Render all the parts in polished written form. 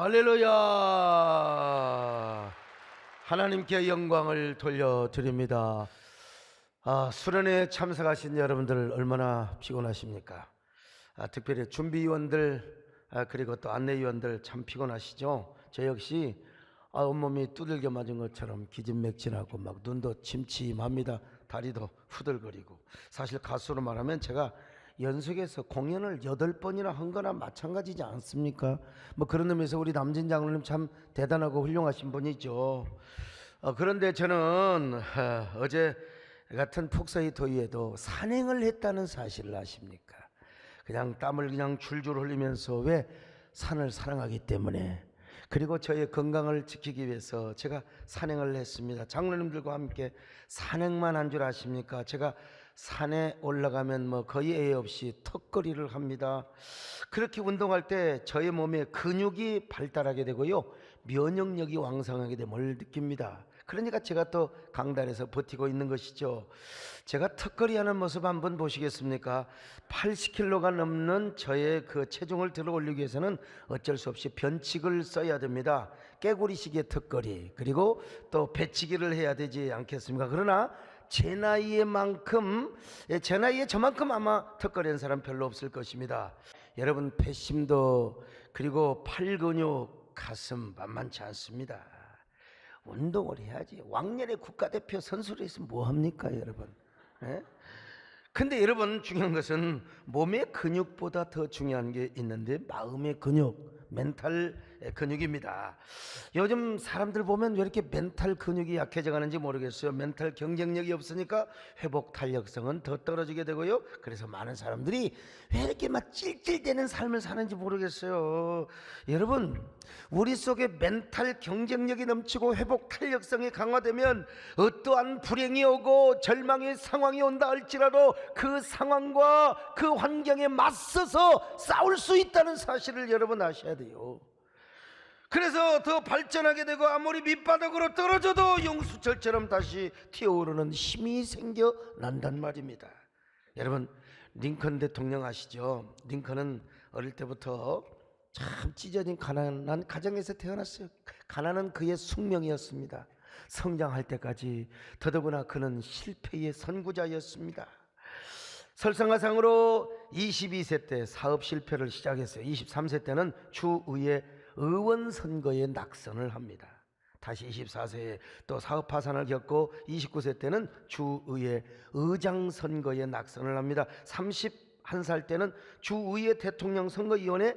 할렐루야. 하나님께 영광을 돌려드립니다. 수련회에 참석하신 여러분들 얼마나 피곤하십니까? 특별히 준비위원들 그리고 또 안내위원들 참 피곤하시죠? 저 역시 온몸이 두들겨 맞은 것처럼 기진맥진하고 막 눈도 침침합니다. 다리도 후들거리고. 사실 가수로 말하면 제가 연속해서 공연을 8번이나 한 거나 마찬가지지 않습니까? 뭐 그런 의미에서 우리 남진 장로님 참 대단하고 훌륭하신 분이죠. 그런데 저는 어제 같은 폭설의 더위에도 산행을 했다는 사실을 아십니까? 그냥 땀을 그냥 줄줄 흘리면서, 왜? 산을 사랑하기 때문에. 그리고 저의 건강을 지키기 위해서 제가 산행을 했습니다. 장로님들과 함께 산행만 한 줄 아십니까? 제가 산에 올라가면 뭐 거의 애 없이 턱걸이를 합니다. 그렇게 운동할 때 저의 몸에 근육이 발달하게 되고요, 면역력이 왕성하게 됨을 느낍니다. 그러니까 제가 또 강단에서 버티고 있는 것이죠. 제가 턱걸이 하는 모습 한번 보시겠습니까? 80kg가 넘는 저의 그 체중을 들어 올리기 위해서는 어쩔 수 없이 변칙을 써야 됩니다. 깨구리식의 턱걸이, 그리고 또 배치기를 해야 되지 않겠습니까? 그러나 제 나이에 저만큼 아마 턱걸이 한 사람 별로 없을 것입니다. 여러분, 배심도 그리고 팔 근육, 가슴 만만치 않습니다. 운동을 해야지. 왕년에 국가대표 선수로 있으면 뭐합니까 여러분? 예? 근데 여러분, 중요한 것은 몸의 근육보다 더 중요한 게 있는데, 마음의 근육, 멘탈 근육입니다. 요즘 사람들 보면 왜 이렇게 멘탈 근육이 약해져 가는지 모르겠어요. 멘탈 경쟁력이 없으니까 회복 탄력성은 더 떨어지게 되고요, 그래서 많은 사람들이 왜 이렇게 막 찔찔대는 삶을 사는지 모르겠어요. 여러분, 우리 속에 멘탈 경쟁력이 넘치고 회복 탄력성이 강화되면 어떠한 불행이 오고 절망의 상황이 온다 할지라도 그 상황과 그 환경에 맞서서 싸울 수 있다는 사실을 여러분 아셔야 돼요. 그래서 더 발전하게 되고, 아무리 밑바닥으로 떨어져도 용수철처럼 다시 튀어오르는 힘이 생겨난단 말입니다. 여러분, 링컨 대통령 아시죠? 링컨은 어릴 때부터 참 찢어진 가난한 가정에서 태어났어요. 가난은 그의 숙명이었습니다. 성장할 때까지. 더더구나 그는 실패의 선구자였습니다. 설상가상으로 22세 때 사업 실패를 시작했어요. 23세 때는 주의회 의원 선거에 낙선을 합니다. 다시 24세에 또 사업 파산을 겪고 29세 때는 주의회 의장 선거에 낙선을 합니다. 31살 때는 주의회 대통령 선거위원회,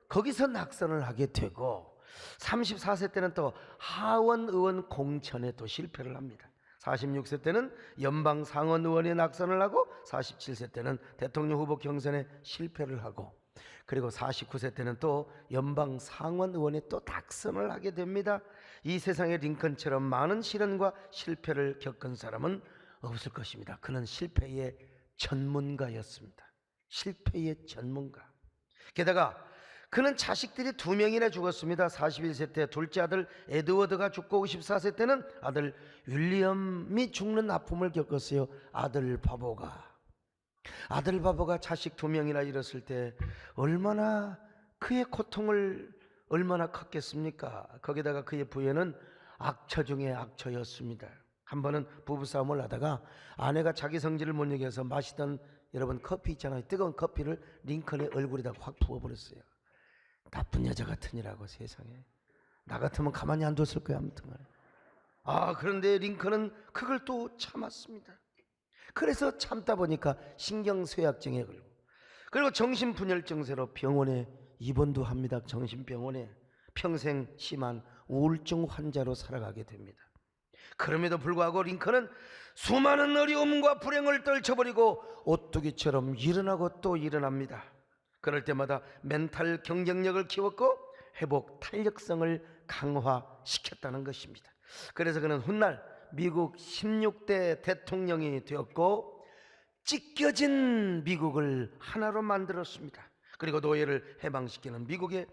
거기서 낙선을 하게 되고, 34세 때는 또 하원 의원 공천에 또 실패를 합니다. 46세 때는 연방 상원 의원에 낙선을 하고, 47세 때는 대통령 후보 경선에 실패를 하고, 그리고 49세 때는 또 연방 상원 의원에 또 낙선을 하게 됩니다. 이 세상에 링컨처럼 많은 시련과 실패를 겪은 사람은 없을 것입니다. 그는 실패의 전문가였습니다. 실패의 전문가. 게다가 그는 자식들이 2명이나 죽었습니다. 41세 때 둘째 아들 에드워드가 죽고, 54세 때는 아들 윌리엄이 죽는 아픔을 겪었어요. 아들 바보가 자식 2명이나 잃었을 때 얼마나 그의 고통을 얼마나 컸겠습니까? 거기다가 그의 부인은 악처 중에 악처였습니다. 한 번은 부부싸움을 하다가 아내가 자기 성질을 못 이겨서 마시던, 여러분, 커피 있잖아요. 뜨거운 커피를 링컨의 얼굴에다 확 부어버렸어요. 나쁜 여자 같으니라고. 세상에, 나 같으면 가만히 안 뒀을 거야. 아무튼 그런데 링컨은 그걸 또 참았습니다. 그래서 참다 보니까 신경쇠약증에 걸리고, 그리고 정신분열증세로 병원에 입원도 합니다. 정신병원에. 평생 심한 우울증 환자로 살아가게 됩니다. 그럼에도 불구하고 링컨은 수많은 어려움과 불행을 떨쳐버리고 오뚜기처럼 일어나고 또 일어납니다. 그럴 때마다 멘탈 경쟁력을 키웠고 회복 탄력성을 강화시켰다는 것입니다. 그래서 그는 훗날 미국 16대 대통령이 되었고, 찢겨진 미국을 하나로 만들었습니다. 그리고 노예를 해방시키는 미국의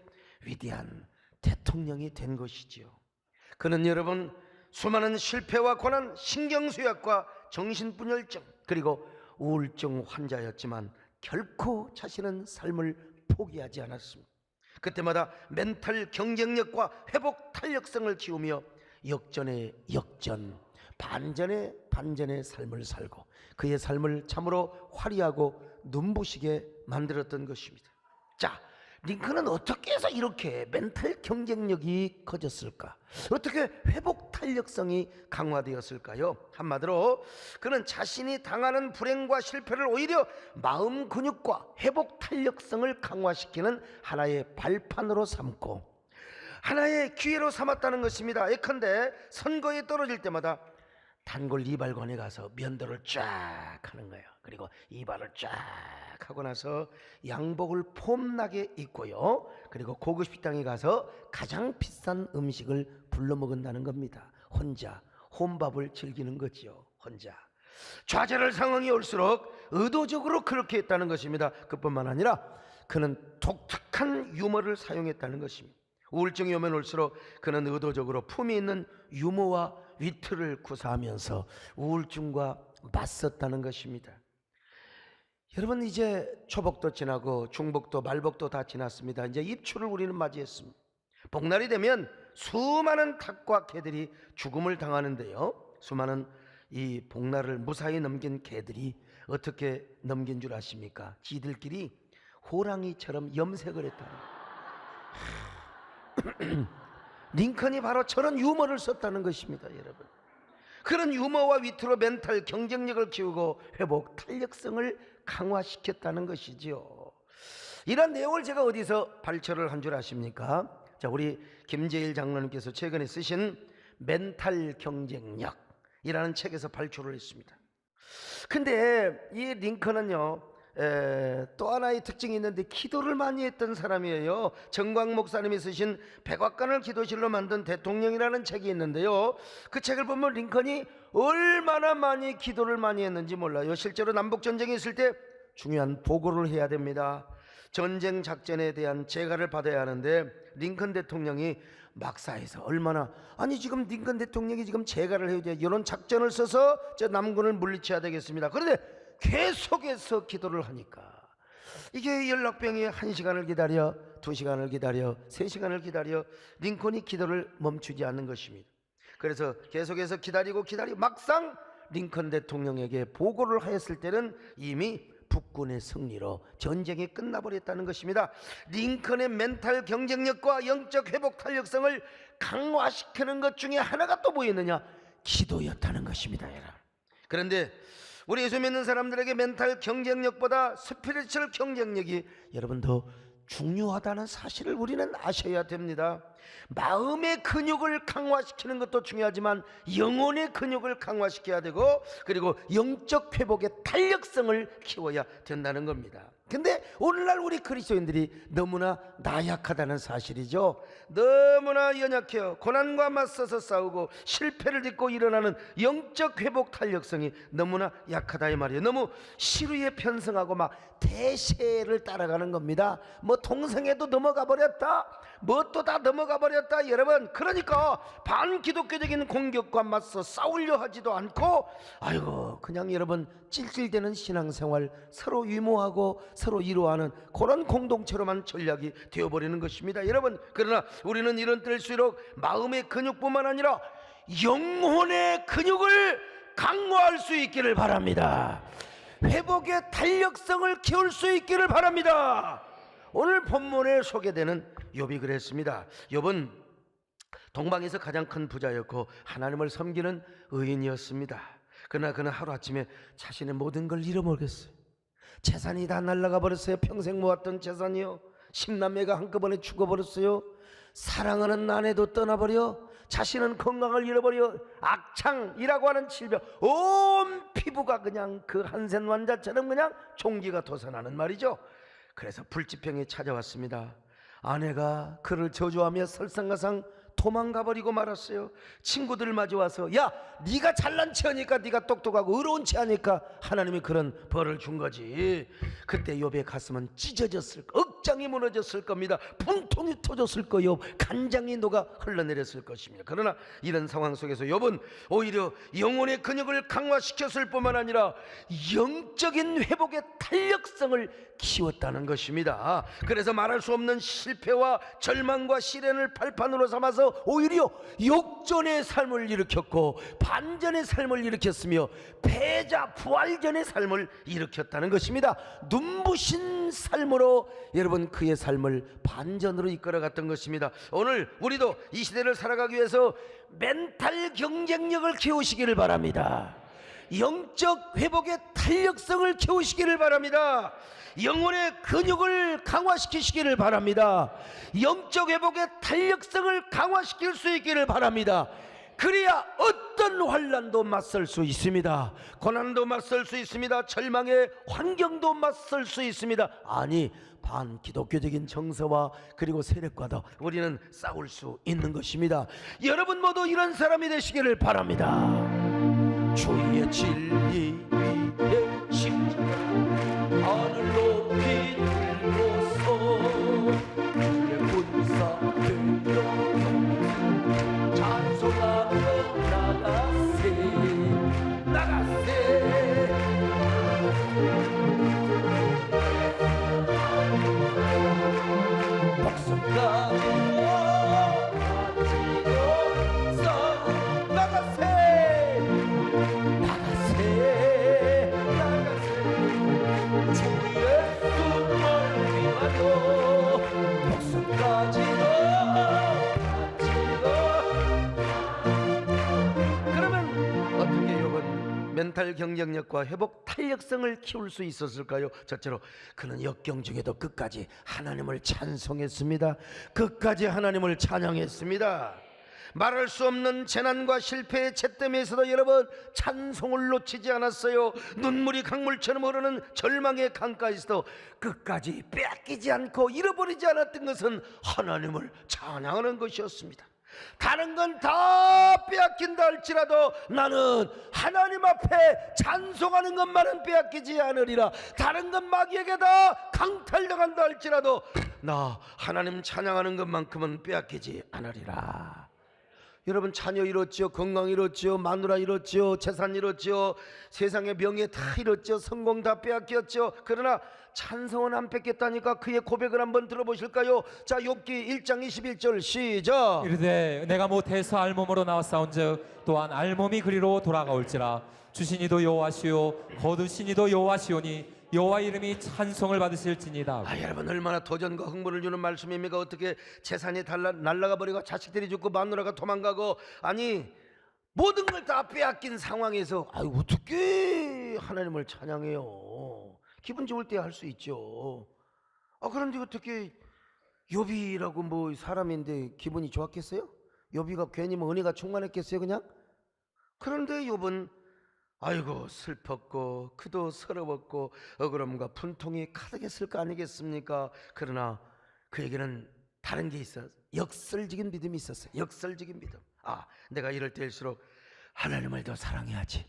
위대한 대통령이 된 것이지요. 그는 여러분, 수많은 실패와 고난, 신경쇠약과 정신분열증, 그리고 우울증 환자였지만 결코 자신은 삶을 포기하지 않았습니다. 그때마다 멘탈 경쟁력과 회복 탄력성을 키우며 역전의 역전, 반전의 반전의 삶을 살고 그의 삶을 참으로 화려하고 눈부시게 만들었던 것입니다. 자, 링컨은 어떻게 해서 이렇게 멘탈 경쟁력이 커졌을까? 어떻게 회복 탄력성이 강화되었을까요? 한마디로 그는 자신이 당하는 불행과 실패를 오히려 마음 근육과 회복 탄력성을 강화시키는 하나의 발판으로 삼고 하나의 기회로 삼았다는 것입니다. 예컨대 선거에 떨어질 때마다 단골 이발관에 가서 면도를 쫙 하는 거예요. 그리고 이발을 쫙 하고 나서 양복을 폼나게 입고요. 그리고 고급 식당에 가서 가장 비싼 음식을 불러 먹는다는 겁니다. 혼자 혼밥을 즐기는 거지요. 혼자. 좌절할 상황이 올수록 의도적으로 그렇게 했다는 것입니다. 그뿐만 아니라 그는 독특한 유머를 사용했다는 것입니다. 우울증이 오면 올수록 그는 의도적으로 품위 있는 유머와 위트를 구사하면서 우울증과 맞섰다는 것입니다. 여러분, 이제 초복도 지나고 중복도 말복도 다 지났습니다. 이제 입추를 우리는 맞이했습니다. 복날이 되면 수많은 닭과 개들이 죽음을 당하는데요, 수많은 이 복날을 무사히 넘긴 개들이 어떻게 넘긴 줄 아십니까? 지들끼리 호랑이처럼 염색을 했다. 링컨이 바로 저런 유머를 썼다는 것입니다. 여러분, 그런 유머와 위트로 멘탈 경쟁력을 키우고 회복 탄력성을 강화시켰다는 것이지요. 이런 내용을 제가 어디서 발췌를 한 줄 아십니까? 자, 우리 김재일 장로님께서 최근에 쓰신 멘탈 경쟁력이라는 책에서 발췌를 했습니다. 근데 이 링컨은요, 또 하나의 특징이 있는데 기도를 많이 했던 사람이에요. 정광 목사님이 쓰신 백악관을 기도실로 만든 대통령이라는 책이 있는데요, 그 책을 보면 링컨이 얼마나 많이 기도를 많이 했는지 몰라요. 실제로 남북전쟁이 있을 때 중요한 보고를 해야 됩니다. 전쟁 작전에 대한 재가를 받아야 하는데 링컨 대통령이 막사에서 얼마나, 아니 지금 링컨 대통령이 지금 재가를 해야 돼, 이런 작전을 써서 저 남군을 물리쳐야 되겠습니다. 그런데 계속해서 기도를 하니까 이게 연락병이 1시간을 기다려, 2시간을 기다려, 3시간을 기다려 링컨이 기도를 멈추지 않는 것입니다. 그래서 계속해서 기다리고 막상 링컨 대통령에게 보고를 하였을 때는 이미 북군의 승리로 전쟁이 끝나버렸다는 것입니다. 링컨의 멘탈 경쟁력과 영적 회복 탄력성을 강화시키는 것 중에 하나가 또 뭐였느냐? 기도였다는 것입니다. 그런데 우리 예수 믿는 사람들에게 멘탈 경쟁력보다 스피리추얼 경쟁력이 여러분 더 중요하다는 사실을 우리는 아셔야 됩니다. 마음의 근육을 강화시키는 것도 중요하지만 영혼의 근육을 강화시켜야 되고, 그리고 영적 회복의 탄력성을 키워야 된다는 겁니다. 근데 오늘날 우리 그리스도인들이 너무나 나약하다는 사실이죠. 너무나 연약해요. 고난과 맞서서 싸우고 실패를 딛고 일어나는 영적 회복 탄력성이 너무나 약하다 이 말이에요. 너무 시류에 편승하고 막 대세를 따라가는 겁니다. 뭐 동성애도 넘어가 버렸다, 뭐 또 다 넘어가 버렸다. 여러분, 그러니까 반기독교적인 공격과 맞서 싸우려 하지도 않고, 아이고 그냥 여러분 찔찔대는 신앙생활, 서로 유모하고 서로 위로하는 그런 공동체로만 전략이 되어버리는 것입니다. 여러분, 그러나 우리는 이런 때일수록 마음의 근육뿐만 아니라 영혼의 근육을 강화할 수 있기를 바랍니다. 회복의 탄력성을 키울 수 있기를 바랍니다. 오늘 본문에 소개되는 욥이 그랬습니다. 욥은 동방에서 가장 큰 부자였고 하나님을 섬기는 의인이었습니다. 그러나 그는 하루아침에 자신의 모든 걸 잃어버렸어요. 재산이 다 날아가 버렸어요. 평생 모았던 재산이요, 10남매가 한꺼번에 죽어버렸어요. 사랑하는 아내도 떠나버려, 자신은 건강을 잃어버려, 악창이라고 하는 질병, 온 피부가 그냥 그 한센 환자처럼 그냥 종기가 솟아나는 말이죠. 그래서 불치병이 찾아왔습니다. 아내가 그를 저주하며 설상가상 도망가버리고 말았어요. 친구들 마주 와서, 야 네가 잘난 체하니까, 네가 똑똑하고 의로운 체하니까 하나님이 그런 벌을 준 거지. 그때 욥의 가슴은 찢어졌을, 억장이 무너졌을 겁니다. 분통이 터졌을 거요, 간장이 녹아 흘러내렸을 것입니다. 그러나 이런 상황 속에서 욥은 오히려 영혼의 근육을 강화시켰을 뿐만 아니라 영적인 회복의 탄력성을 키웠다는 것입니다. 그래서 말할 수 없는 실패와 절망과 시련을 발판으로 삼아서 오히려 역전의 삶을 일으켰고 반전의 삶을 일으켰으며 패자 부활전의 삶을 일으켰다는 것입니다. 눈부신 삶으로 여러분 그의 삶을 반전으로 이끌어갔던 것입니다. 오늘 우리도 이 시대를 살아가기 위해서 멘탈 경쟁력을 키우시기를 바랍니다. 영적 회복의 탄력성을 키우시기를 바랍니다. 영혼의 근육을 강화시키시기를 바랍니다. 영적 회복의 탄력성을 강화시킬 수 있기를 바랍니다. 그래야 어떤 환난도 맞설 수 있습니다. 고난도 맞설 수 있습니다. 절망의 환경도 맞설 수 있습니다. 아니, 반기독교적인 정서와 그리고 세력과도 우리는 싸울 수 있는 것입니다. 여러분 모두 이런 사람이 되시기를 바랍니다. 주의 진리 위에 십자가 하늘 높이 들고서 그의 군사 되어 찬송하며 나가세 목숨까지 멘탈 경쟁력과 회복 탄력성을 키울 수 있었을까요? 첫째로 그는 역경 중에도 끝까지 하나님을 찬송했습니다. 끝까지 하나님을 찬양했습니다. 말할 수 없는 재난과 실패의 채뜸에서도 여러분 찬송을 놓치지 않았어요. 눈물이 강물처럼 흐르는 절망의 강가에서도 끝까지 빼앗기지 않고 잃어버리지 않았던 것은 하나님을 찬양하는 것이었습니다. 다른 건 다 빼앗긴다 할지라도 나는 하나님 앞에 찬송하는 것만은 빼앗기지 않으리라. 다른 건 마귀에게 다 강탈당한다 할지라도 나 하나님 찬양하는 것만큼은 빼앗기지 않으리라. 여러분 자녀 잃었죠, 건강 잃었죠, 마누라 잃었죠, 재산 잃었죠, 세상의 명예 다 잃었죠, 성공 다 빼앗겼죠. 그러나 찬송은 안 뺏겼다니까. 그의 고백을 한번 들어보실까요? 자, 욥기 1장 21절 시작. 이르되 내가 못해서 알몸으로 나왔사온즉 또한 알몸이 그리로 돌아가올지라. 주시니도 여호와시요 거두시니도 여호와시오니 여호와 이름이 찬송을 받으실지니라. 여러분 얼마나 도전과 흥분을 주는 말씀입니까? 어떻게 재산이 날라가 버리고 자식들이 죽고 마누라가 도망가고, 아니 모든 걸 다 빼앗긴 상황에서 어떻게 하나님을 찬양해요? 기분 좋을 때 할 수 있죠. 그런데 어떻게 욥이라고 뭐 사람인데 기분이 좋았겠어요? 욥이가 괜히 뭐 은혜가 충만했겠어요 그냥? 그런데 욥은 아이고 슬펐고 그도 서러웠고 억울함과 분통이 가득했을 거 아니겠습니까? 그러나 그에게는 다른 게 있어. 역설적인 믿음이 있었어요. 역설적인 믿음. 내가 이럴 때일수록 하나님을 더 사랑해야지,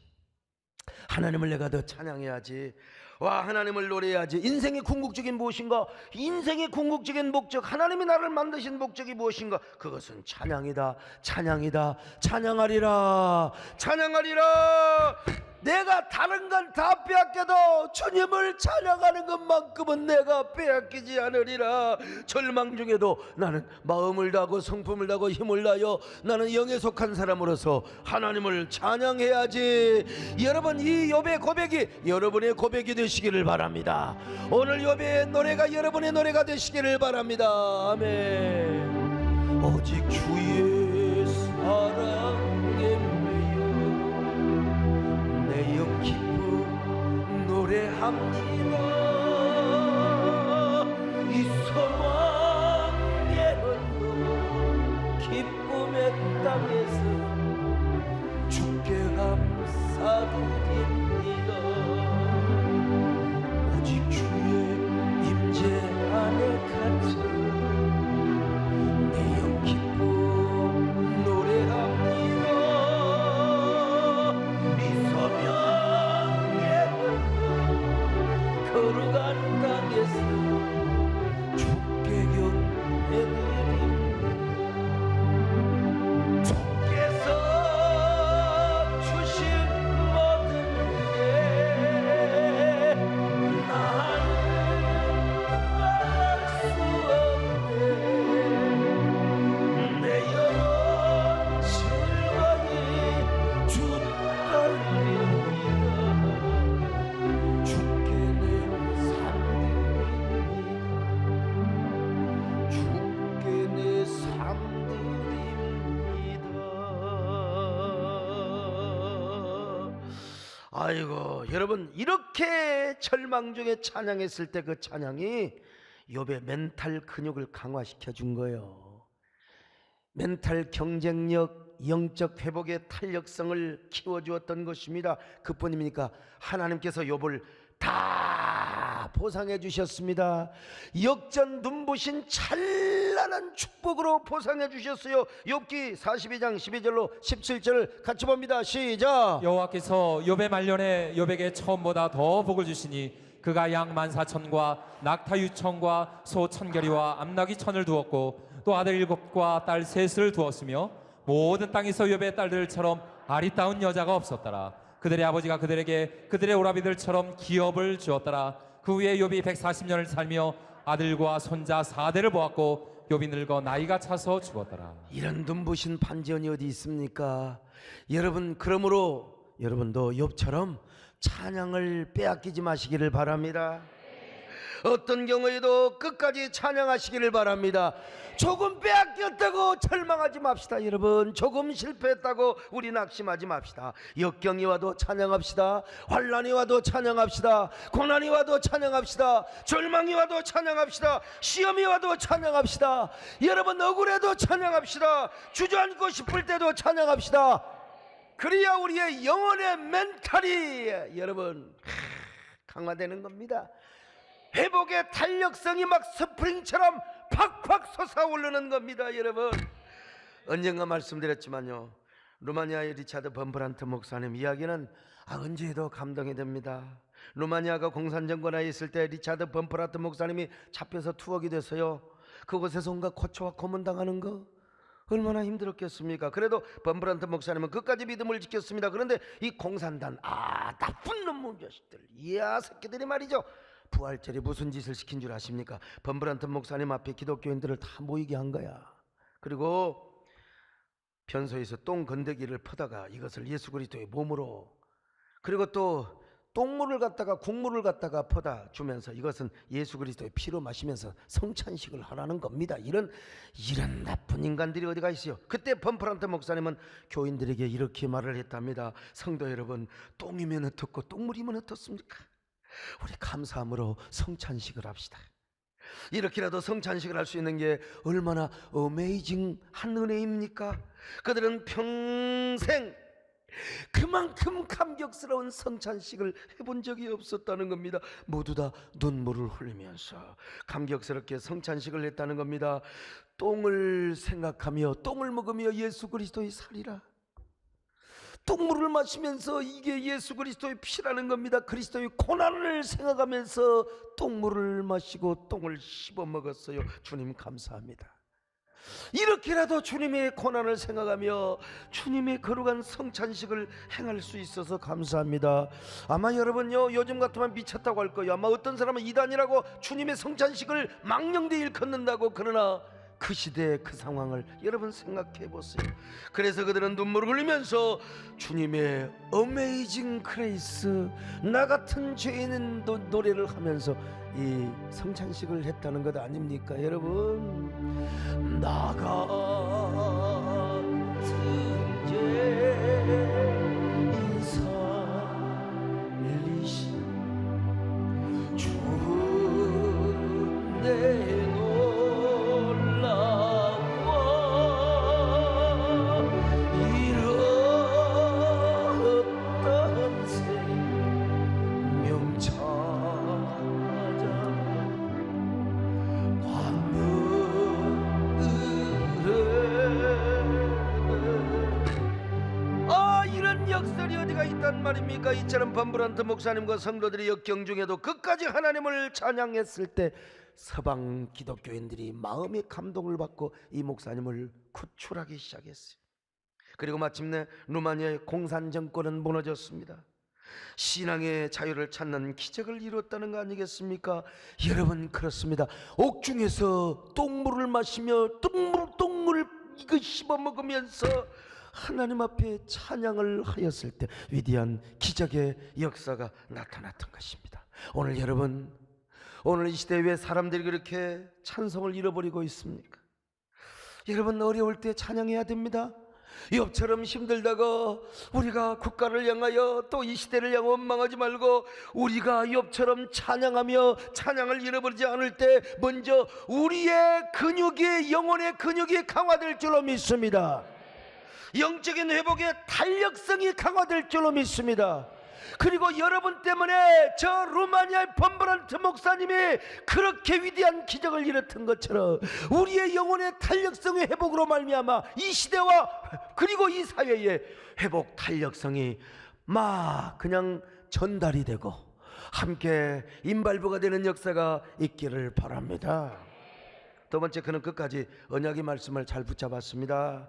하나님을 내가 더 찬양해야지, 하나님을 노래해야지. 인생의 궁극적인 무엇인가? 인생의 궁극적인 목적, 하나님이 나를 만드신 목적이 무엇인가? 그것은 찬양이다. 찬양이다. 찬양하리라. 찬양하리라. 내가 다른 건 다 빼앗겨도 주님을 찬양하는 것만큼은 내가 빼앗기지 않으리라. 절망 중에도 나는 마음을 다하고 성품을 다하고 힘을 다하여 나는 영에 속한 사람으로서 하나님을 찬양해야지. 여러분 이 욥의 고백이 여러분의 고백이 되시기를 바랍니다. 오늘 욥의 노래가 여러분의 노래가 되시기를 바랍니다. 아멘. 오직 주의 사랑에 매여 내 영 기쁨 노래합니다. 이 소망의 언덕 기쁨의 땅에서 주께 감사드립니다. 오직 주의 임재 안에 갇혀 내 영 기쁨 노래합니다. 이 소망의 언덕 그 아이고 여러분, 이렇게 절망 중에 찬양했을 때 그 찬양이 욥의 멘탈 근육을 강화시켜 준 거예요. 멘탈 경쟁력, 영적 회복의 탄력성을 키워주었던 것입니다. 그뿐입니까? 하나님께서 욥을 다 보상해 주셨습니다. 역전 눈부신 찬란한 축복으로 보상해 주셨어요. 욥기 42장 12절로 17절을 같이 봅니다. 시작. 여호와께서 욥의 말년에 욥에게 처음보다 더 복을 주시니 그가 양 14,000과 낙타 6,000과 소 1,000결이와 암나귀 1,000을 두었고 또 아들 7과 딸 3을 두었으며 모든 땅에서 욥의 딸들처럼 아리따운 여자가 없었더라. 그들의 아버지가 그들에게 그들의 오라비들처럼 기업을 주었더라. 그 후에 욥이 140년을 살며 아들과 손자 4대를 보았고 욥이 늙어 나이가 차서 죽었더라. 이런 눈부신 반전이 어디 있습니까? 여러분, 그러므로 여러분도 욥처럼 찬양을 빼앗기지 마시기를 바랍니다. 어떤 경우에도 끝까지 찬양하시기를 바랍니다. 조금 빼앗겼다고 절망하지 맙시다. 여러분, 조금 실패했다고 우리 낙심하지 맙시다. 역경이 와도 찬양합시다. 환난이 와도 찬양합시다. 고난이 와도 찬양합시다. 절망이 와도 찬양합시다. 시험이 와도 찬양합시다. 여러분, 억울해도 찬양합시다. 주저앉고 싶을 때도 찬양합시다. 그래야 우리의 영혼의 멘탈이 여러분 강화되는 겁니다. 회복의 탄력성이 막 스프링처럼 팍팍 솟아오르는 겁니다. 여러분, 언젠가 말씀드렸지만요, 루마니아의 리차드 범프란트 목사님 이야기는 언제 해도 감동이 됩니다. 루마니아가 공산정권하에 있을 때 리차드 범프란트 목사님이 잡혀서 투옥이 됐어요. 그곳에서 온갖 고초와 고문당하는 거 얼마나 힘들었겠습니까? 그래도 범프란트 목사님은 끝까지 믿음을 지켰습니다. 그런데 이 공산당, 나쁜 놈의 자식들, 이야 새끼들이 말이죠, 부활절에 무슨 짓을 시킨 줄 아십니까? 범프란트 목사님 앞에 기독교인들을 다 모이게 한 거야. 그리고 변소에서 똥 건더기를 퍼다가 이것을 예수 그리스도의 몸으로, 그리고 또 똥물을 갖다가 국물을 갖다가 퍼다 주면서 이것은 예수 그리스도의 피로 마시면서 성찬식을 하라는 겁니다. 이런 나쁜 인간들이 어디가 있어요? 그때 범프란트 목사님은 교인들에게 이렇게 말을 했답니다. 성도 여러분, 똥이면 어떻고 똥물이면 어떻습니까? 우리 감사함으로 성찬식을 합시다. 이렇게라도 성찬식을 할 수 있는 게 얼마나 어메이징한 은혜입니까? 그들은 평생 그만큼 감격스러운 성찬식을 해본 적이 없었다는 겁니다. 모두 다 눈물을 흘리면서 감격스럽게 성찬식을 했다는 겁니다. 똥을 생각하며 똥을 먹으며 예수 그리스도의 살이라, 똥물을 마시면서 이게 예수 그리스도의 피라는 겁니다. 그리스도의 고난을 생각하면서 똥물을 마시고 똥을 씹어 먹었어요. 주님 감사합니다. 이렇게라도 주님의 고난을 생각하며 주님의 거룩한 성찬식을 행할 수 있어서 감사합니다. 아마 여러분요, 요즘 같으면 미쳤다고 할 거예요. 아마 어떤 사람은 이단이라고 주님의 성찬식을 망령되이 일컫는다고. 그러나 그 시대의 그 상황을 여러분 생각해 보세요. 그래서 그들은 눈물을 흘리면서 주님의 어메이징 그레이스, 나 같은 죄인은 노래를 하면서 이 성찬식을 했다는 것 아닙니까? 여러분, 나 같은 죄인 살리신 주 내 말입니까? 이처럼 범프란트 목사님과 성도들이 역경 중에도 끝까지 하나님을 찬양했을 때 서방 기독교인들이 마음의 감동을 받고 이 목사님을 구출하기 시작했어요. 그리고 마침내 루마니아의 공산정권은 무너졌습니다. 신앙의 자유를 찾는 기적을 이뤘다는 거 아니겠습니까? 여러분, 그렇습니다. 옥중에서 똥물을 마시며 똥물 이거 씹어 먹으면서 하나님 앞에 찬양을 하였을 때 위대한 기적의 역사가 나타났던 것입니다. 오늘 여러분, 오늘 이 시대에 왜 사람들이 그렇게 찬송을 잃어버리고 있습니까? 여러분, 어려울 때 찬양해야 됩니다. 욥처럼 힘들다가 우리가 국가를 향하여 또 이 시대를 향해 원망하지 말고 우리가 욥처럼 찬양하며 찬양을 잃어버리지 않을 때 먼저 우리의 근육이, 영혼의 근육이 강화될 줄로 믿습니다. 영적인 회복의 탄력성이 강화될 줄로 믿습니다. 그리고 여러분 때문에 저 루마니아의 범브란트 목사님이 그렇게 위대한 기적을 일으킨 것처럼 우리의 영혼의 탄력성의 회복으로 말미암아 이 시대와 그리고 이 사회의 회복 탄력성이 막 그냥 전달이 되고 함께 임발부가 되는 역사가 있기를 바랍니다. 두 번째, 그는 끝까지 언약의 말씀을 잘 붙잡았습니다.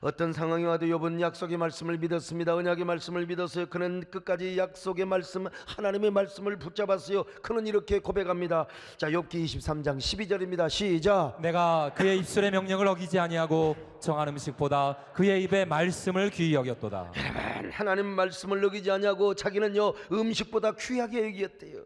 어떤 상황이 와도 욥은 약속의 말씀을 믿었습니다. 언약의 말씀을 믿었어요. 그는 끝까지 약속의 말씀, 하나님의 말씀을 붙잡았어요. 그는 이렇게 고백합니다. 자, 욥기 23장 12절입니다. 시작. 내가 그의 입술의 명령을 어기지 아니하고 정한 음식보다 그의 입의 말씀을 귀히 여겼도다. 여러분, 하나님 말씀을 어기지 아니하고 자기는요 음식보다 귀하게 여겼대요.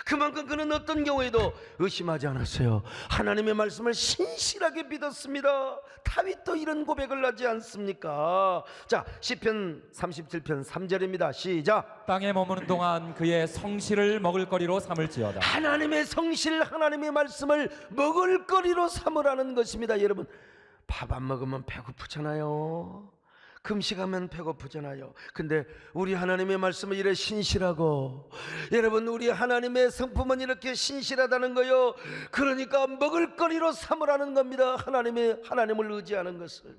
그만큼 그는 어떤 경우에도 의심하지 않았어요. 하나님의 말씀을 신실하게 믿었습니다. 다윗도 이런 고백을 하지 않습니까? 자, 시편 37편 3절입니다. 시작. 땅에 머무는 동안 그의 성실을 먹을거리로 삼을지어다. 하나님의 성실, 하나님의 말씀을 먹을거리로 삼으라는 것입니다. 여러분, 밥 안 먹으면 배고프잖아요. 금식하면 배고프잖아요. 근데 우리 하나님의 말씀은 이래 신실하고, 여러분, 우리 하나님의 성품은 이렇게 신실하다는 거요. 그러니까 먹을거리로 삼으라는 겁니다. 하나님을 의지하는 것을.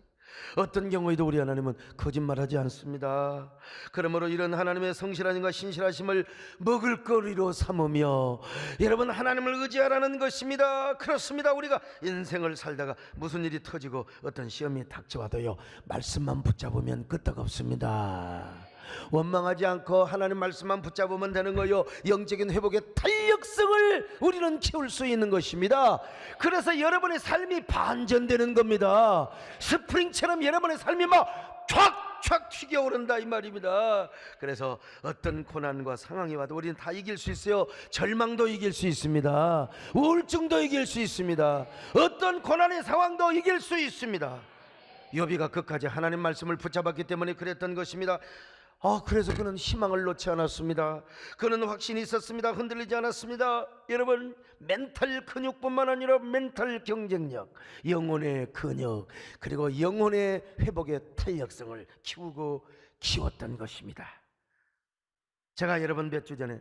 어떤 경우에도 우리 하나님은 거짓말하지 않습니다. 그러므로 이런 하나님의 성실함과 신실하심을 먹을거리로 삼으며 여러분 하나님을 의지하라는 것입니다. 그렇습니다. 우리가 인생을 살다가 무슨 일이 터지고 어떤 시험이 닥쳐와도요 말씀만 붙잡으면 끄떡없습니다. 원망하지 않고 하나님 말씀만 붙잡으면 되는 거요. 영적인 회복의 탄력성을 우리는 키울 수 있는 것입니다. 그래서 여러분의 삶이 반전되는 겁니다. 스프링처럼 여러분의 삶이 막 촥촥 튀겨오른다 이 말입니다. 그래서 어떤 고난과 상황이 와도 우리는 다 이길 수 있어요. 절망도 이길 수 있습니다. 우울증도 이길 수 있습니다. 어떤 고난의 상황도 이길 수 있습니다. 욥이가 끝까지 하나님 말씀을 붙잡았기 때문에 그랬던 것입니다. 그래서 그는 희망을 놓지 않았습니다. 그는 확신이 있었습니다. 흔들리지 않았습니다. 여러분, 멘탈 근육뿐만 아니라 멘탈 경쟁력, 영혼의 근육, 그리고 영혼의 회복의 탄력성을 키웠던 것입니다. 제가 여러분 몇 주 전에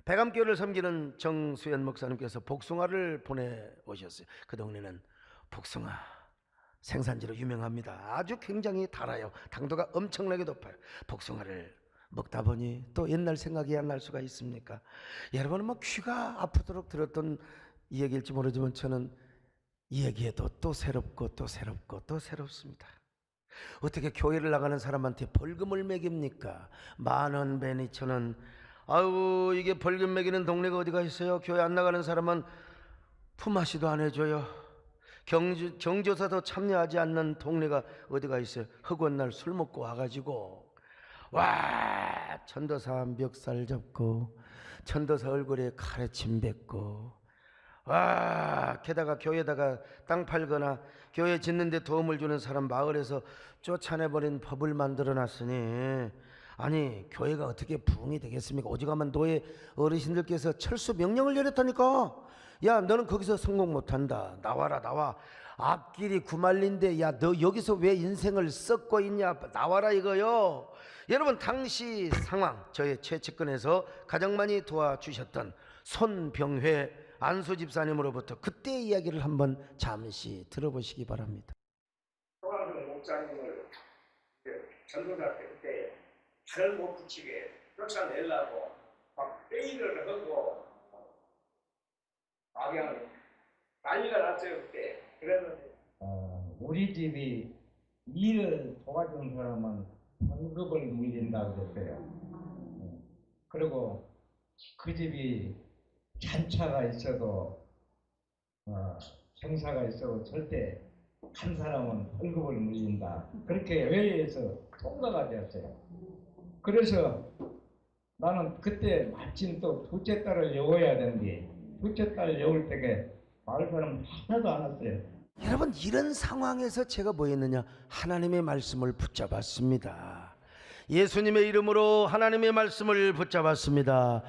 백암교회를 섬기는 정수연 목사님께서 복숭아를 보내오셨어요. 그 동네는 복숭아 생산지로 유명합니다. 아주 굉장히 달아요. 당도가 엄청나게 높아요. 복숭아를 먹다 보니 또 옛날 생각이 안 날 수가 있습니까? 여러분은 뭐 귀가 아프도록 들었던 이 얘기일지 모르지만 저는 이 얘기에도 또 새롭고 또 새롭고 또 새롭습니다. 어떻게 교회를 나가는 사람한테 벌금을 매깁니까? 10,000원, 12,000원. 아유, 이게 벌금 매기는 동네가 어디가 있어요? 교회 안 나가는 사람은 품앗이도 안 해줘요. 경조사도 참여하지 않는 동네가 어디가 있어요? 허구한 날 술 먹고 와가지고 전도사 멱살 잡고 전도사 얼굴에 가래침 뱉고 게다가 교회에다가 땅 팔거나 교회 짓는데 도움을 주는 사람 마을에서 쫓아내버린 법을 만들어놨으니 아니 교회가 어떻게 부흥이 되겠습니까? 오죽하면 노예 어르신들께서 철수 명령을 내렸다니까. 야, 너는 거기서 성공 못한다. 나와. 앞길이 구말린데 야, 너 여기서 왜 인생을 썩고 있냐. 나와라 이거요. 여러분, 당시 상황, 저의 최측근에서 가장 많이 도와주셨던 손병회 안수 집사님으로부터 그때의 이야기를 한번 잠시 들어보시기 바랍니다. 소강정 목사님을 전도사 때 팔을 못 붙이게 쫓아내려고 막 회의를 하고 그냥 난리가 났어요 그때. 그랬는데 우리 집이 일을 도와주는 사람은 상급을 물린다 그랬어요. 그리고 그 집이 잔차가 있어도 행사가 있어도 절대 한 사람은 월급을 물린다. 그렇게 회의에서 통과가 되었어요. 그래서 나는 그때 마침 또 둘째 딸을 여워야 되는데 둘째 딸 여울 때게 마을 사람 하나도 안 왔어요. 여러분, 이런 상황에서 제가 뭐 했느냐? 하나님의 말씀을 붙잡았습니다. 예수님의 이름으로 하나님의 말씀을 붙잡았습니다.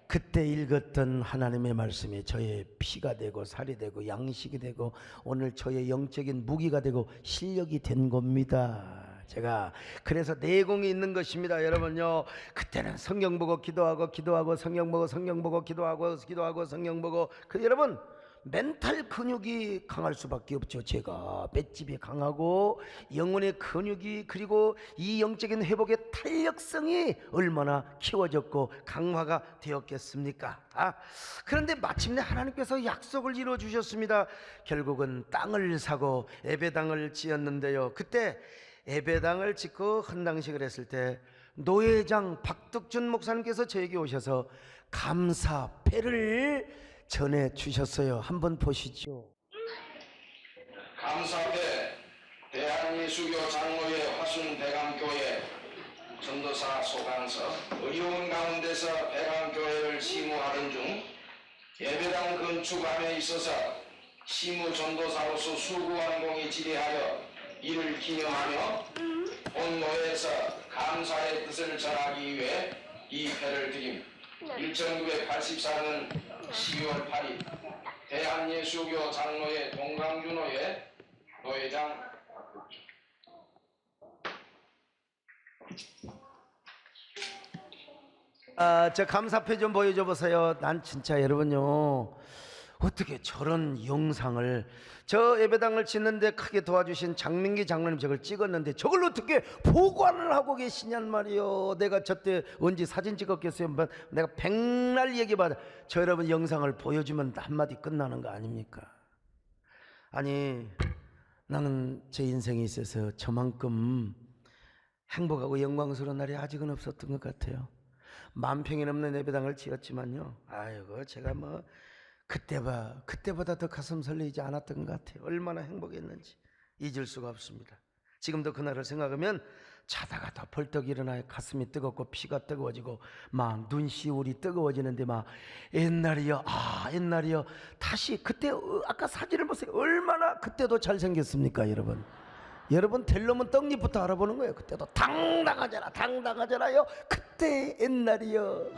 그때 읽었던 하나님의 말씀이 저의 피가 되고 살이 되고 양식이 되고 오늘 저의 영적인 무기가 되고 실력이 된 겁니다. 제가 그래서 내공이 있는 것입니다. 여러분요, 그때는 성경 보고 기도하고 성경 보고 기도하고 성경 보고 여러분, 멘탈 근육이 강할 수밖에 없죠. 제가 맷집이 강하고 영혼의 근육이, 그리고 이 영적인 회복의 탄력성이 얼마나 키워졌고 강화가 되었겠습니까? 그런데 마침내 하나님께서 약속을 이루어 주셨습니다. 결국은 땅을 사고 예배당을 지었는데요, 그때 예배당을 짓고 헌당식을 했을 때 노회장 박덕준 목사님께서 저에게 오셔서 감사패를 전해 주셨어요. 한번 보시죠. 감사패 대한예수교 장로회 화순대감교회 전도사 소강서. 어려운 가운데서 대감교회를 시무하던 중 예배당 건축함에 있어서 시무 전도사로서 수고한 공이 지대하여 이를 기념하며 본노회에서 감사의 뜻을 전하기 위해 이 패를 드림. 1984년 12월 8일 대한예수교 장로회 동강준호회 노회장. 저 감사패 좀 보여줘 보세요. 난 진짜 여러분요, 어떻게 저런 영상을, 저 예배당을 짓는데 크게 도와주신 장민기 장로님 저걸 찍었는데 저걸 어떻게 보관을 하고 계시냔 말이요. 내가 저때 언제 사진 찍었겠어요? 내가 백날 얘기받아. 저 여러분 영상을 보여주면 한마디 끝나는 거 아닙니까? 아니, 나는 제 인생에 있어서 저만큼 행복하고 영광스러운 날이 아직은 없었던 것 같아요. 10,000평이 넘는 예배당을 지었지만요, 아이고 제가 뭐 그때보다 더 가슴 설레지 않았던 것 같아요. 얼마나 행복했는지 잊을 수가 없습니다. 지금도 그날을 생각하면 자다가 더 벌떡 일어나요. 가슴이 뜨겁고 피가 뜨거워지고 막 눈시울이 뜨거워지는데 막 옛날이요, 옛날이요. 다시 그때 아까 사진을 보세요. 얼마나 그때도 잘생겼습니까 여러분. 여러분 될 놈은 떡잎부터 알아보는 거예요. 그때도 당당하잖아요. 그때 옛날이요.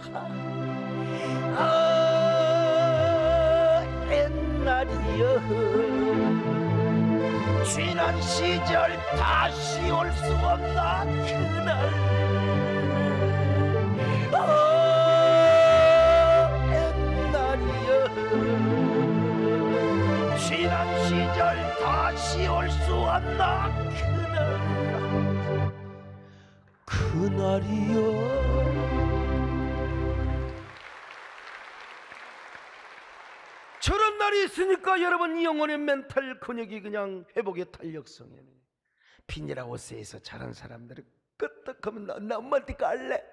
옛날이여. 지난 시절 다시 올 수 없나 그날. 옛날이여. 지난 시절 다시 올 수 없나 그날이여. 저런 날이 있으니까 여러분, 이 영혼의 멘탈 근육이 그냥 회복의 탄력성이, 비닐하 옷에서 자란 사람들이 끄떡하면 나 엄마한테 갈래,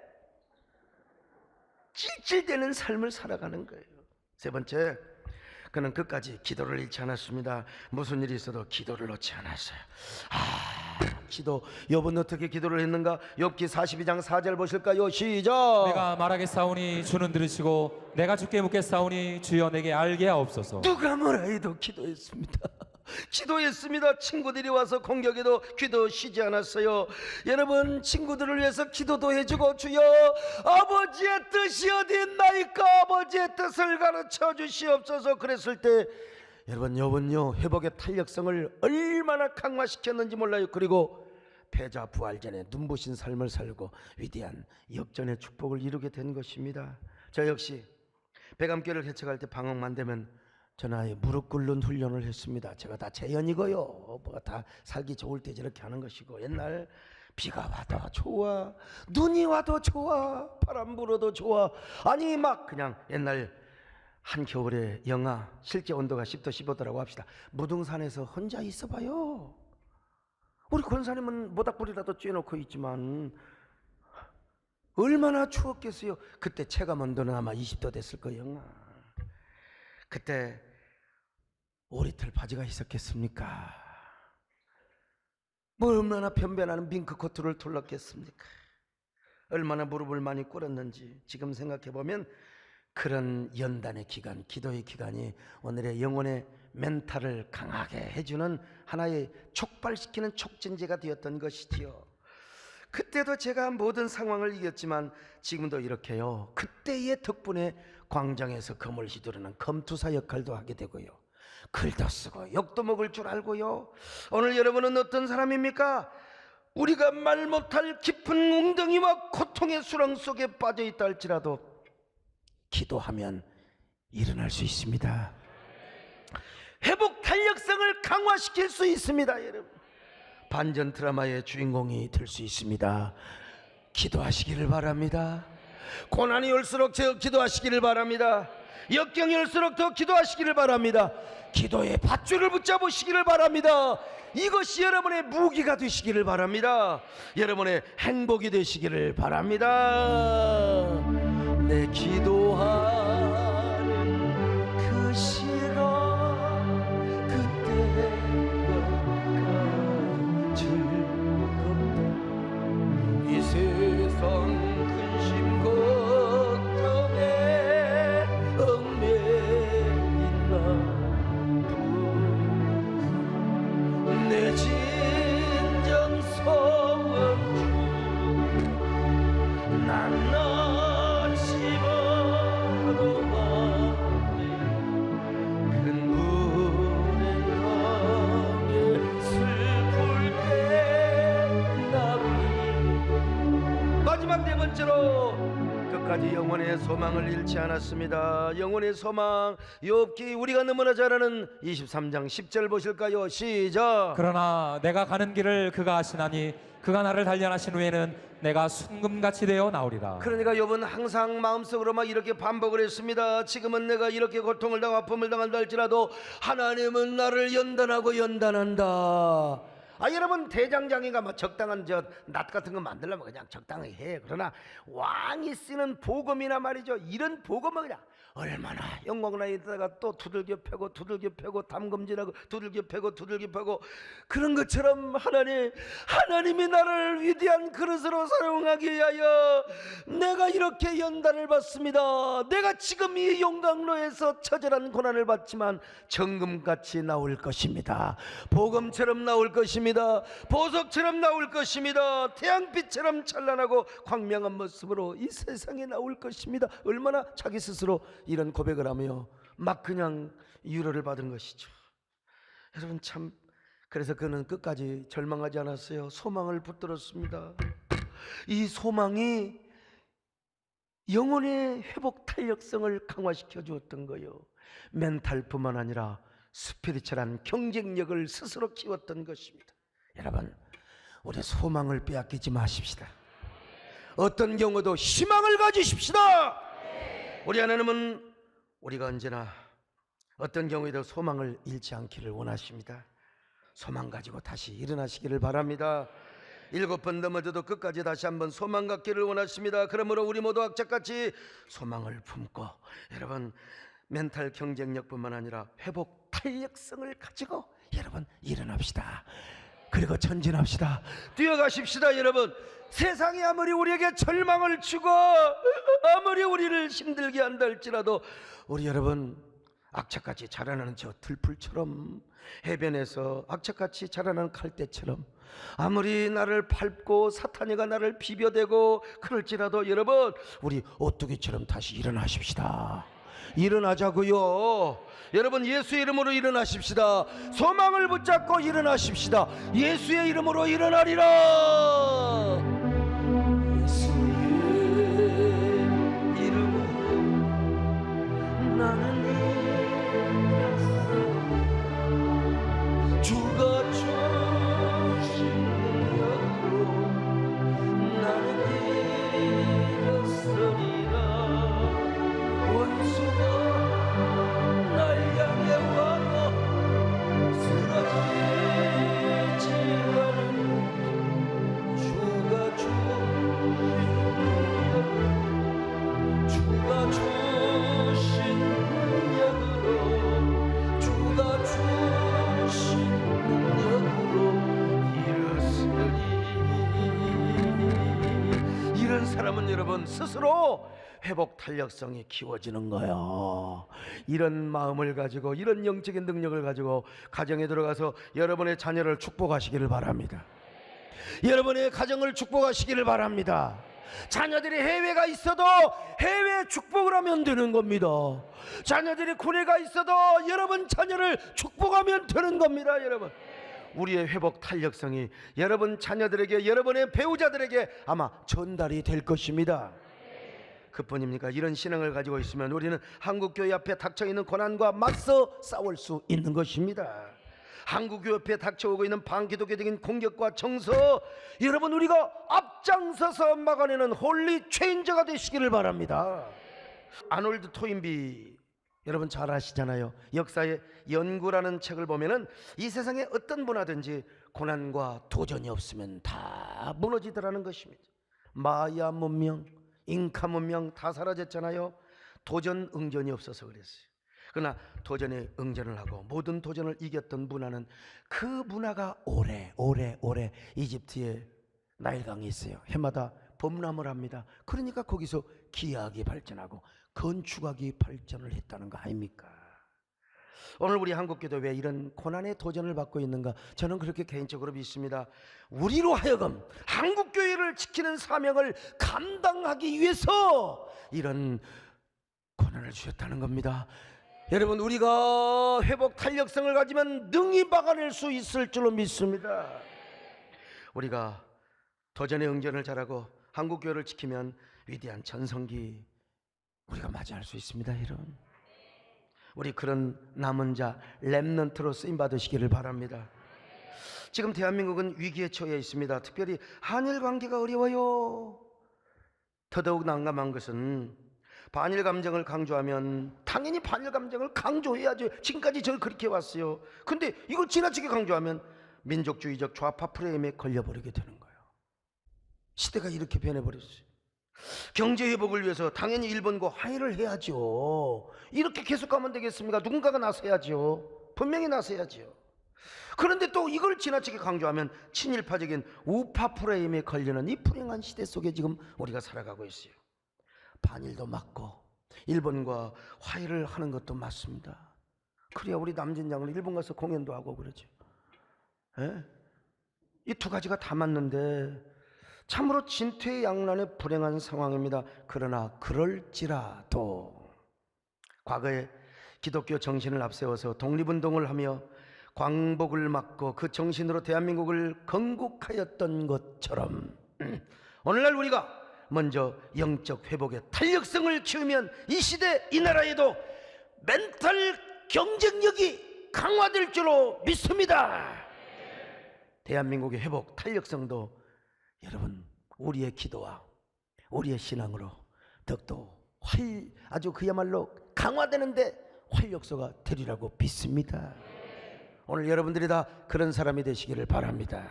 찔찔대는 삶을 살아가는 거예요. 세 번째, 그는 끝까지 기도를 잃지 않았습니다. 무슨 일이 있어도 기도를 놓지 않았어요. 기도. 욥은 어떻게 기도를 했는가? 욥기 42장 4절 보실까요? 시작. 내가 말하겠사오니 주는 들으시고 내가 주께 묻겠사오니 주여 내게 알게 하옵소서. 누가 뭐라 해도 기도했습니다. 기도했습니다. 친구들이 와서 공격해도 기도 쉬지 않았어요. 여러분, 친구들을 위해서 기도도 해주고, 주여 아버지의 뜻이 어디 있나이까, 아버지의 뜻을 가르쳐 주시옵소서 그랬을 때 여러분, 욥은요 회복의 탄력성을 얼마나 강화시켰는지 몰라요. 그리고 패자 부활전에 눈부신 삶을 살고 위대한 역전의 축복을 이루게 된 것입니다. 저 역시 백암교를 개척할 때 방학만 되면 전하에 무릎 꿇는 훈련을 했습니다. 제가 다 재연이고요, 뭐가 다 살기 좋을 때 저렇게 하는 것이고, 옛날 비가 와도 좋아, 눈이 와도 좋아, 바람 불어도 좋아, 아니 막 그냥 옛날 한겨울에 영하 실제 온도가 10도 15도라고 합시다. 무등산에서 혼자 있어봐요. 우리 권사님은 모닥불이라도 쬐놓고 있지만 얼마나 추웠겠어요. 그때 체감 온도는 아마 20도 됐을 거예요. 그때 오리털 바지가 있었겠습니까? 뭐 얼마나 변변하는 밍크코트를 둘렀겠습니까? 얼마나 무릎을 많이 꿇었는지 지금 생각해보면 그런 연단의 기간, 기도의 기간이 오늘의 영혼의 멘탈을 강하게 해주는 하나의 촉발시키는 촉진제가 되었던 것이지요. 그때도 제가 모든 상황을 이겼지만 지금도 이렇게요, 그때의 덕분에 광장에서 검을 휘두르는 검투사 역할도 하게 되고요, 글도 쓰고 욕도 먹을 줄 알고요. 오늘 여러분은 어떤 사람입니까? 우리가 말 못할 깊은 웅덩이와 고통의 수렁 속에 빠져 있다 할지라도 기도하면 일어날 수 있습니다. 회복 탄력성을 강화시킬 수 있습니다. 여러분, 반전 드라마의 주인공이 될 수 있습니다. 기도하시기를 바랍니다. 고난이 올수록 더 기도하시기를 바랍니다. 역경이 올수록 더 기도하시기를 바랍니다. 기도의 밧줄을 붙잡으시기를 바랍니다. 이것이 여러분의 무기가 되시기를 바랍니다. 여러분의 행복이 되시기를 바랍니다. 내 기도하는 그 시간 그때가 즐겁다. 이 세상 근심 걱정에 얽매인 나도 내 진정 소원주 난 널 집어로 가네. 큰 불의 땅에 슬플 때 나비. 마지막 네 번째로 끝까지 영혼의 소망을 잃지 않았습니다. 영혼의 소망, 욥기 우리가 너무나 잘 아는 23장 10절 보실까요? 시작. 그러나 내가 가는 길을 그가 아시나니 그가 나를 단련하신 후에는 내가 순금같이 되어 나오리라. 그러니까 욥은 항상 마음속으로 막 이렇게 반복을 했습니다. 지금은 내가 이렇게 고통을 당하고 아픔을 당한다 할지라도 하나님은 나를 연단하고 연단한다. 여러분, 대장장이가 뭐 적당한 낫 같은 거 만들려면 그냥 적당히 해. 그러나 왕이 쓰는 복음이나 말이죠, 이런 복음은 그냥 얼마나 영광나 있다가 또 두들겨 패고 두들겨 패고 담금질하고 두들겨 패고 두들겨 패고, 그런 것처럼 하나님이 나를 위대한 그릇으로 사용하기 위하여 내가 이렇게 연단을 받습니다. 내가 지금 이 용광로에서 처절한 고난을 받지만 정금같이 나올 것입니다. 복음처럼 나올 것입니다. 보석처럼 나올 것입니다. 태양빛처럼 찬란하고 광명한 모습으로 이 세상에 나올 것입니다. 얼마나 자기 스스로 이런 고백을 하며 막 그냥 위로를 받은 것이죠. 여러분, 참, 그래서 그는 끝까지 절망하지 않았어요. 소망을 붙들었습니다. 이 소망이 영혼의 회복 탄력성을 강화시켜 주었던 거예요. 멘탈뿐만 아니라 스피리처란 경쟁력을 스스로 키웠던 것입니다. 여러분, 우리 소망을 빼앗기지 마십시다. 어떤 경우도 희망을 가지십시다. 우리 하나님은 우리가 언제나 어떤 경우에도 소망을 잃지 않기를 원하십니다. 소망 가지고 다시 일어나시기를 바랍니다. 7번 넘어져도 끝까지 다시 한번 소망 갖기를 원하십니다. 그러므로 우리 모두 악착같이 소망을 품고, 여러분, 멘탈 경쟁력뿐만 아니라 회복 탄력성을 가지고 여러분 일어납시다. 그리고 전진합시다. 뛰어가십시다. 여러분, 세상이 아무리 우리에게 절망을 주고 아무리 우리를 힘들게 한다 할지라도 우리 여러분, 악착같이 자라나는 저 들풀처럼, 해변에서 악착같이 자라나는 갈대처럼 아무리 나를 밟고 사탄이가 나를 비벼대고 그럴지라도 여러분, 우리 오뚜기처럼 다시 일어나십시다. 일어나자고요. 여러분, 예수의 이름으로 일어나십시다. 소망을 붙잡고 일어나십시다. 예수의 이름으로 일어나리라. 예수의 이름으로 나는 일어났어. 주가 주신 능력으로 나는 일어서리라. 원수가 날 향해 와도 쓰러지지 않은 주가 주신 능력으로 주가 주신 능력으로 일어서리. 이런 사람은 여러분 스스로 회복 탄력성이 키워지는 거예요. 이런 마음을 가지고, 이런 영적인 능력을 가지고 가정에 들어가서 여러분의 자녀를 축복하시기를 바랍니다. 여러분의 가정을 축복하시기를 바랍니다. 자녀들이 해외가 있어도 해외 축복을 하면 되는 겁니다. 자녀들이 군에가 있어도 여러분 자녀를 축복하면 되는 겁니다. 여러분, 우리의 회복 탄력성이 여러분 자녀들에게, 여러분의 배우자들에게 아마 전달이 될 것입니다. 그뿐입니까? 이런 신앙을 가지고 있으면 우리는 한국교회 앞에 닥쳐있는 고난과 맞서 싸울 수 있는 것입니다. 한국교회 앞에 닥쳐오고 있는 반기독교적인 공격과 정서, 여러분 우리가 앞장서서 막아내는 홀리 체인저가 되시기를 바랍니다. 아놀드 토인비 여러분 잘 아시잖아요. 역사의 연구라는 책을 보면은 이 세상에 어떤 문화든지 고난과 도전이 없으면 다 무너지더라는 것입니다. 마야 문명, 잉카 문명 다 사라졌잖아요. 도전 응전이 없어서 그랬어요. 그러나 도전에 응전을 하고 모든 도전을 이겼던 문화는, 그 문화가 오래 이집트에 나일강이 있어요. 해마다 범람을 합니다. 그러니까 거기서 기하학이 발전하고 건축학이 발전을 했다는 거 아닙니까? 오늘 우리 한국교도 왜 이런 고난의 도전을 받고 있는가? 저는 그렇게 개인적으로 믿습니다. 우리로 하여금 한국교회를 지키는 사명을 감당하기 위해서 이런 고난을 주셨다는 겁니다. 여러분, 우리가 회복 탄력성을 가지면 능히 막아낼 수 있을 줄로 믿습니다. 우리가 도전의 응전을 잘하고 한국교회를 지키면 위대한 전성기 우리가 맞이할 수 있습니다. 여러분, 우리 그런 남은 자 렘넌트로 쓰임 받으시기를 바랍니다. 지금 대한민국은 위기에 처해 있습니다. 특별히 한일 관계가 어려워요. 더더욱 난감한 것은 반일 감정을 강조하면 당연히 반일 감정을 강조해야죠. 지금까지 저를 그렇게 왔어요. 근데 이걸 지나치게 강조하면 민족주의적 좌파 프레임에 걸려버리게 되는 거예요. 시대가 이렇게 변해버렸어요. 경제 회복을 위해서 당연히 일본과 화해를 해야죠. 이렇게 계속 가면 되겠습니까? 누군가가 나서야죠. 분명히 나서야죠. 그런데 또 이걸 지나치게 강조하면 친일파적인 우파 프레임에 걸리는 이 불행한 시대 속에 지금 우리가 살아가고 있어요. 반일도 맞고 일본과 화해를 하는 것도 맞습니다. 그래야 우리 남진 장은 일본 가서 공연도 하고 그러죠. 이 두 가지가 다 맞는데 참으로 진퇴양난의 불행한 상황입니다. 그러나 그럴지라도 과거에 기독교 정신을 앞세워서 독립운동을 하며 광복을 막고 그 정신으로 대한민국을 건국하였던 것처럼 오늘날 우리가 먼저 영적 회복의 탄력성을 키우면 이 시대 이 나라에도 멘탈 경쟁력이 강화될 줄로 믿습니다. 대한민국의 회복 탄력성도 여러분 우리의 기도와 우리의 신앙으로 더욱더 아주 그야말로 강화되는데 활력소가 되리라고 믿습니다. 오늘 여러분들이 다 그런 사람이 되시기를 바랍니다.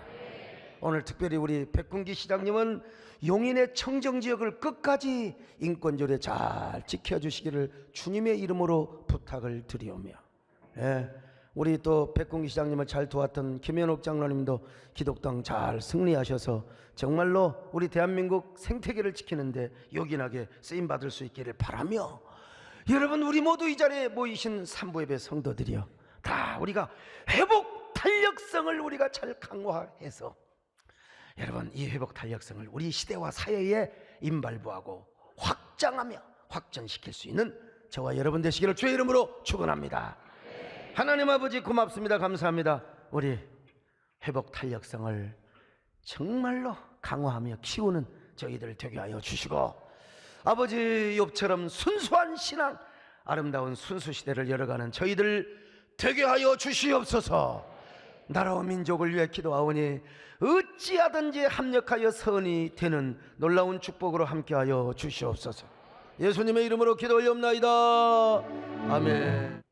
오늘 특별히 우리 백군기 시장님은 용인의 청정지역을 끝까지 인권조례 잘 지켜주시기를 주님의 이름으로 부탁을 드리오며, 우리 또 백군기 시장님을 잘 도왔던 김현옥 장로님도 기독당 잘 승리하셔서 정말로 우리 대한민국 생태계를 지키는데 요긴하게 쓰임받을 수 있기를 바라며, 여러분 우리 모두 이 자리에 모이신 삼부예배 성도들이여, 다 우리가 회복 탄력성을 우리가 잘 강화해서 여러분 이 회복 탄력성을 우리 시대와 사회에 임발부하고 확장하며 확전시킬 수 있는 저와 여러분 되시기를 주의 이름으로 축원합니다. 하나님 아버지 고맙습니다. 감사합니다. 우리 회복 탄력성을 정말로 강화하며 키우는 저희들 되게 하여 주시고, 아버지 욥처럼 순수한 신앙, 아름다운 순수 시대를 열어가는 저희들 되게 하여 주시옵소서. 나라와 민족을 위해 기도하오니 어찌하든지 합력하여 선이 되는 놀라운 축복으로 함께하여 주시옵소서. 예수님의 이름으로 기도 올리옵나이다. 아멘.